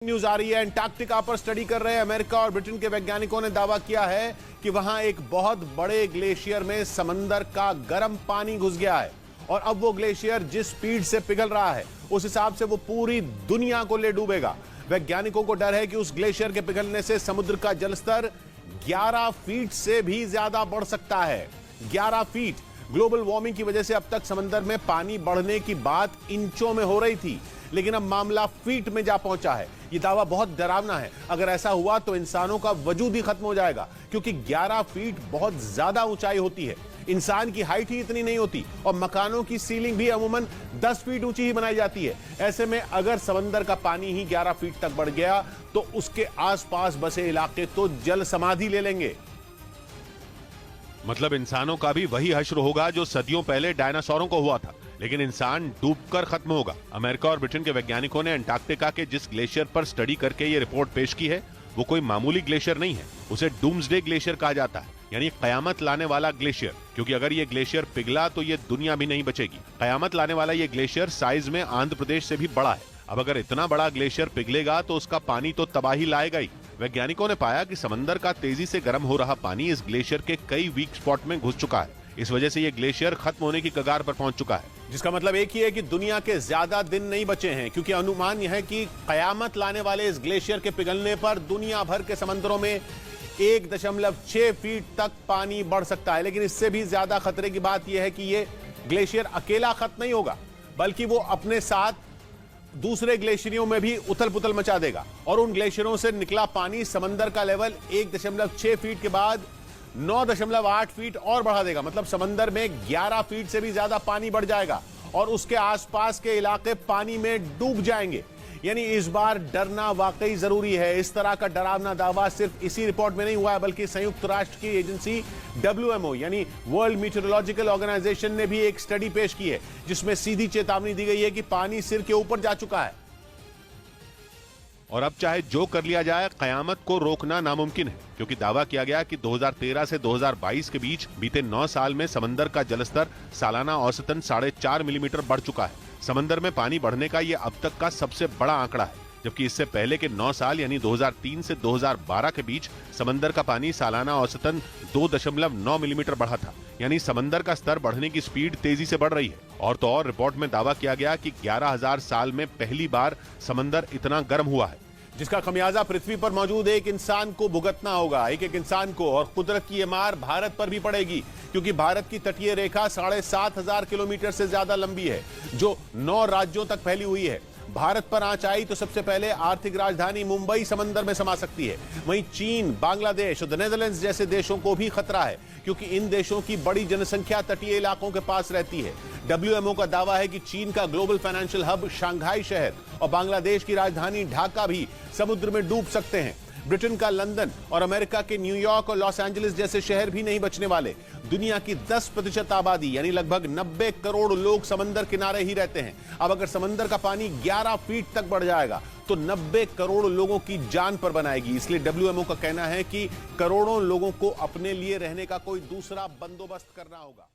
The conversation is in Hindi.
न्यूज आ रही है। अंटार्कटिका पर स्टडी कर रहे अमेरिका और ब्रिटेन के वैज्ञानिकों ने दावा किया है कि वहां एक बहुत बड़े ग्लेशियर में समंदर का गर्म पानी घुस गया है और अब वो ग्लेशियर जिस स्पीड से पिघल रहा है उस हिसाब से वो पूरी दुनिया को ले डूबेगा। वैज्ञानिकों को डर है कि उस ग्लेशियर के पिघलने से समुद्र का जलस्तर 11 फीट से भी ज्यादा बढ़ सकता है। 11 फीट। ग्लोबल वार्मिंग की वजह से अब तक समंदर में पानी बढ़ने की बात इंचों में हो रही थी, लेकिन अब मामला फीट में जा पहुंचा है। यह दावा बहुत डरावना है। अगर ऐसा हुआ तो इंसानों का वजूद ही खत्म हो जाएगा, क्योंकि 11 फीट बहुत ज्यादा ऊंचाई होती है। इंसान की हाइट ही इतनी नहीं होती और मकानों की सीलिंग भी अमूमन 10 फीट ऊंची ही बनाई जाती है। ऐसे में अगर समंदर का पानी ही 11 फीट तक बढ़ गया तो उसके आसपास बसे इलाके तो जल समाधि ले लेंगे। मतलब इंसानों का भी वही हश्र होगा जो सदियों पहले डायनासोरों को हुआ था, लेकिन इंसान डूबकर खत्म होगा। अमेरिका और ब्रिटेन के वैज्ञानिकों ने अंटार्कटिका के जिस ग्लेशियर पर स्टडी करके ये रिपोर्ट पेश की है वो कोई मामूली ग्लेशियर नहीं है। उसे डूम्सडे ग्लेशियर कहा जाता है, यानी कयामत लाने वाला ग्लेशियर, क्योंकि अगर ये ग्लेशियर पिघला तो ये दुनिया भी नहीं बचेगी। कयामत लाने वाला ये ग्लेशियर साइज में आंध्र प्रदेश से भी बड़ा है। अब अगर इतना बड़ा ग्लेशियर पिघलेगा तो उसका पानी तो तबाही लाएगा ही। वैज्ञानिकों ने पाया कि समंदर का तेजी से गर्म हो रहा पानी इस ग्लेशियर के कई वीक स्पॉट में घुस चुका है। इस वजह से ये ग्लेशियर खत्म होने की कगार पर पहुंच चुका है। जिसका मतलब एक ही है कि दुनिया के ज्यादा दिन नहीं बचे हैं, क्योंकि अनुमान यह है कि कयामत लाने वाले इस ग्लेशियर के पिघलने पर दुनिया भर के समंदरों में 1.6 फीट तक पानी बढ़ सकता है। लेकिन इससे भी ज्यादा खतरे की बात यह है कि ये ग्लेशियर अकेला खत्म नहीं होगा, बल्कि वो अपने साथ दूसरे ग्लेशियरों में भी उथल पुथल मचा देगा और उन ग्लेशियरों से निकला पानी समंदर का लेवल 1.6 फीट के बाद 9.8 फीट और बढ़ा देगा। मतलब समंदर में 11 फीट से भी ज्यादा पानी बढ़ जाएगा और उसके आसपास के इलाके पानी में डूब जाएंगे। यानी इस बार डरना वाकई जरूरी है। इस तरह का डरावना दावा सिर्फ इसी रिपोर्ट में नहीं हुआ है, बल्कि संयुक्त राष्ट्र की एजेंसी WMO यानी वर्ल्ड मीटरोलॉजिकल ऑर्गेनाइजेशन ने भी एक स्टडी पेश की है, जिसमें सीधी चेतावनी दी गई है कि पानी सिर के ऊपर जा चुका है और अब चाहे जो कर लिया जाए कयामत को रोकना नामुमकिन है, क्योंकि दावा किया गया कि 2013 से 2022 के बीच बीते 9 साल में समंदर का जलस्तर सालाना औसतन 4.5 मिलीमीटर बढ़ चुका है। समंदर में पानी बढ़ने का यह अब तक का सबसे बड़ा आंकड़ा है, जबकि इससे पहले के 9 साल यानी 2003 से 2012 के बीच समंदर का पानी सालाना औसतन 2.9 मिलीमीटर बढ़ा था। यानी समंदर का स्तर बढ़ने की स्पीड तेजी से बढ़ रही है। और तो और रिपोर्ट में दावा किया गया कि 11,000 साल में पहली बार समंदर इतना गर्म हुआ है, जिसका खमियाजा पृथ्वी पर मौजूद एक इंसान को भुगतना होगा, एक इंसान को। और कुदरत की ये मार भारत पर भी पड़ेगी, क्योंकि भारत की तटीय रेखा 7,500 किलोमीटर से ज्यादा लंबी है, जो 9 राज्यों तक फैली हुई है। भारत पर आंच आई तो सबसे पहले आर्थिक राजधानी मुंबई समंदर में समा सकती है। वहीं चीन, बांग्लादेश और द नेदरलैंड्स जैसे देशों को भी खतरा है, क्योंकि इन देशों की बड़ी जनसंख्या तटीय इलाकों के पास रहती है। WMO का दावा है कि चीन का ग्लोबल फाइनेंशियल हब शंघाई शहर और बांग्लादेश की राजधानी ढाका भी समुद्र में डूब सकते हैं। ब्रिटेन का लंदन और अमेरिका के न्यूयॉर्क और लॉस एंजलिस जैसे शहर भी नहीं बचने वाले। दुनिया की 10% आबादी यानी लगभग 90 करोड़ लोग समंदर किनारे ही रहते हैं। अब अगर समंदर का पानी 11 फीट तक बढ़ जाएगा तो 90 करोड़ लोगों की जान पर बनाएगी। इसलिए WMO का कहना है कि करोड़ों लोगों को अपने लिए रहने का कोई दूसरा बंदोबस्त करना होगा।